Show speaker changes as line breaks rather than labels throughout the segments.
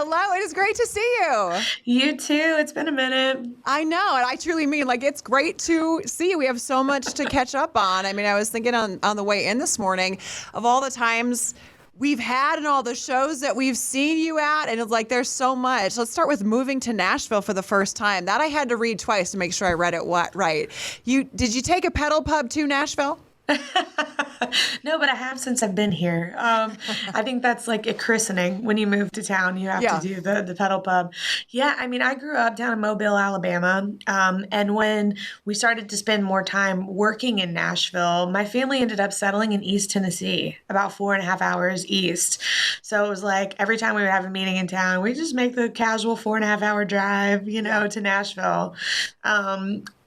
Hello. It is great to see you.
You too. It's been a minute.
I know. And I truly mean, like, it's great to see you. We have so much to catch up on. I mean, I was thinking on the way in this morning of all the times we've had and all the shows that we've seen you at. And it's like, there's so much. Let's start with moving to Nashville for the first time. That I had to read twice to make sure I read it right. Did you take a pedal pub to Nashville?
No, but I have since I've been here. I think that's like a christening. When you move to town, you have to do the pedal pub. Yeah, I mean, I grew up down in Mobile, Alabama. And when we started to spend more time working in Nashville, my family ended up settling in East Tennessee, about 4.5 hours east. So it was like every time we would have a meeting in town, we just make the casual 4.5 hour drive, to Nashville.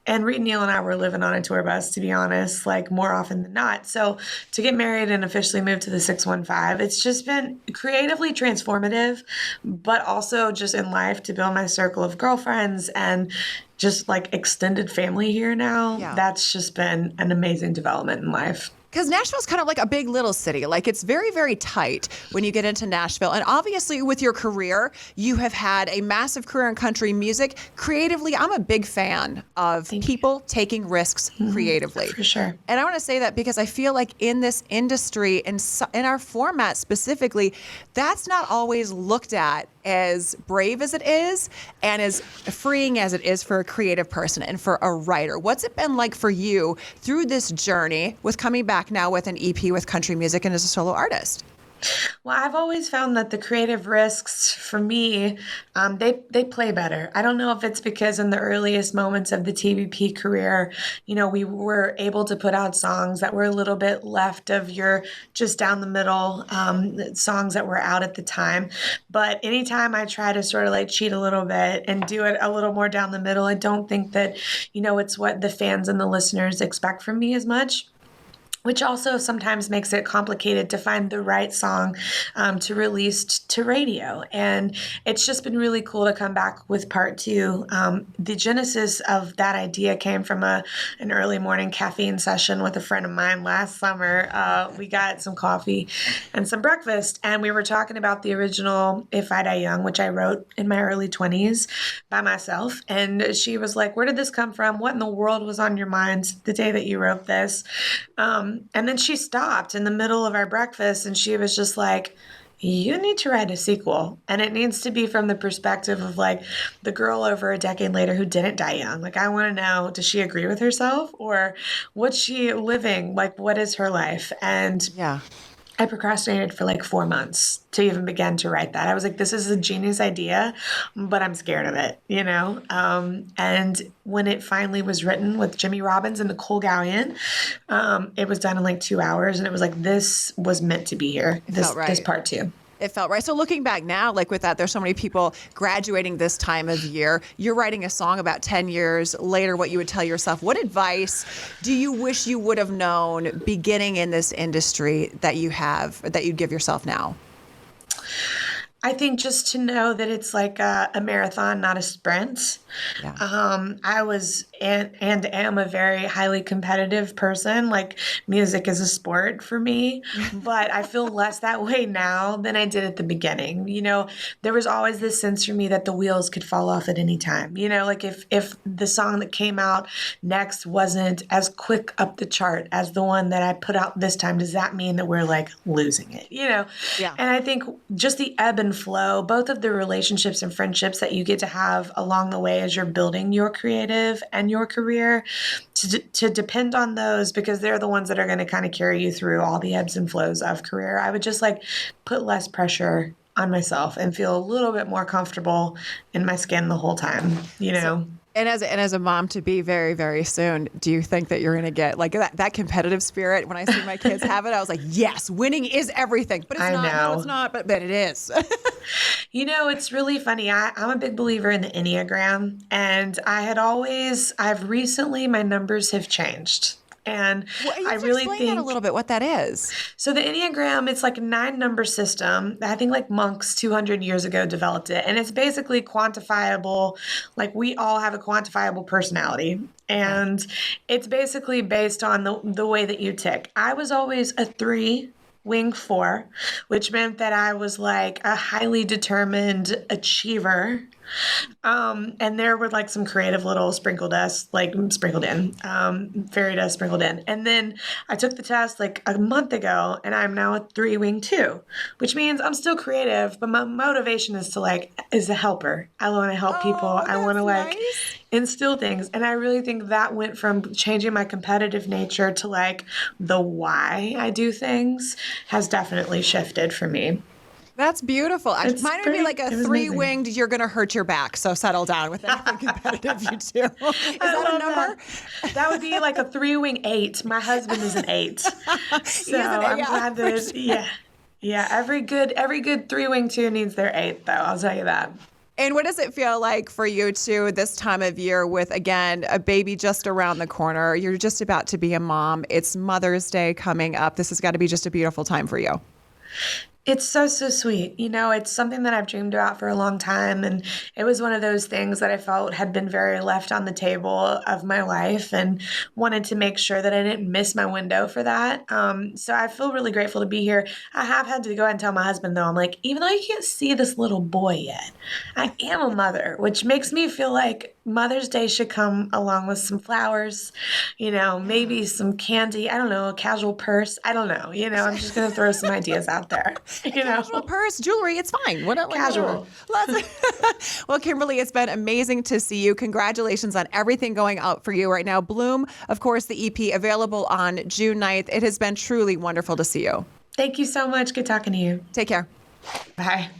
And Reed, Neal, and I were living on a tour bus, to be honest, like more often than not. So to get married and officially move to the 615, it's just been creatively transformative, but also just in life to build my circle of girlfriends and just like extended family here now. Yeah. That's just been an amazing development in life.
Because Nashville's kind of like a big little city. Like it's very, very tight when you get into Nashville. And obviously with your career, you have had a massive career in country music. Creatively, I'm a big fan of people taking risks creatively.
For sure.
And I want to say that because I feel like in this industry and in our format specifically, that's not always looked at as brave as it is and as freeing as it is for a creative person and for a writer. What's it been like for you through this journey with coming back now with an EP with country music and as a solo artist?
Well, I've always found that the creative risks for me, they play better. I don't know if it's because in the earliest moments of the TVP career, we were able to put out songs that were a little bit left of your just down the middle songs that were out at the time. But anytime I try to sort of like cheat a little bit and do it a little more down the middle, I don't think that, it's what the fans and the listeners expect from me as much. Which also sometimes makes it complicated to find the right song to release to radio. And it's just been really cool to come back with part 2. The genesis of that idea came from an early morning caffeine session with a friend of mine last summer. We got some coffee and some breakfast, and we were talking about the original If I Die Young, which I wrote in my early 20s by myself. And she was like, where did this come from? What in the world was on your mind the day that you wrote this? And then she stopped in the middle of our breakfast and she was just like, you need to write a sequel. And it needs to be from the perspective of like the girl over a decade later who didn't die young. Like, I want to know, does she agree with herself or what's she living? Like, what is her life? And I procrastinated for like 4 months to even begin to write that. I was like, this is a genius idea, but I'm scared of it, And when it finally was written with Jimmy Robbins and Nicole Gallion, it was done in like 2 hours. And it was like, this was meant to be here, this part 2.
It felt right. So looking back now, like with that, there's so many people graduating this time of year. You're writing a song about 10 years later, what you would tell yourself. What advice do you wish you would have known beginning in this industry that you'd give yourself now?
I think just to know that it's like a marathon, not a sprint. Yeah. I was and am a very highly competitive person. Like, music is a sport for me, but I feel less that way now than I did at the beginning. There was always this sense for me that the wheels could fall off at any time. Like if the song that came out next wasn't as quick up the chart as the one that I put out this time, does that mean that we're like losing it? Yeah. And I think just the ebb and flow, both of the relationships and friendships that you get to have along the way as you're building your creative and your career, to depend on those because they're the ones that are going to kind of carry you through all the ebbs and flows of career. I would just like put less pressure on myself and feel a little bit more comfortable in my skin the whole time,
And as a mom to be very, very soon, do you think that you're going to get like that competitive spirit? When I see my kids have it, I was like, yes, winning is everything. But it's not. No, it's not. But it is.
It's really funny. I'm a big believer in the Enneagram. And I've recently, my numbers have changed. And
I really think that a little bit what that is.
So the Enneagram, it's like a 9-number system. I think like monks 200 years ago developed it. And it's basically quantifiable. Like, we all have a quantifiable personality. And it's basically based on the way that you tick. I was always a 3 wing 4, which meant that I was like a highly determined achiever. And there were like some creative little sprinkle dust, like sprinkled in, fairy dust sprinkled in. And then I took the test like a month ago, and I'm now a 3 wing 2, which means I'm still creative, but my motivation is is a helper. I want to help people. I want to
nice.
instill things. And I really think that went from changing my competitive nature to like the why I do things has definitely shifted for me.
That's beautiful. Mine would be like a 3-winged, you're going to hurt your back, so settle down with anything competitive you do. Is that a number?
That would be like a 3-wing 8. My husband is an 8. So I'm glad that yeah. Every good 3-wing 2 needs their 8, though. I'll tell you that.
And what does it feel like for you two this time of year with, again, a baby just around the corner? You're just about to be a mom. It's Mother's Day coming up. This has got to be just a beautiful time for you.
It's so sweet. It's something that I've dreamed about for a long time. And it was one of those things that I felt had been very left on the table of my life and wanted to make sure that I didn't miss my window for that. So I feel really grateful to be here. I have had to go ahead and tell my husband, though, I'm like, even though you can't see this little boy yet, I am a mother, which makes me feel like Mother's Day should come along with some flowers, maybe some candy. I don't know, a casual purse. I don't know. I'm just going to throw some ideas out there.
Casual purse, jewelry, it's fine.
Casual.
Well, Kimberly, it's been amazing to see you. Congratulations on everything going out for you right now. Bloom, of course, the EP available on June 9th. It has been truly wonderful to see you.
Thank you so much. Good talking to you.
Take care.
Bye.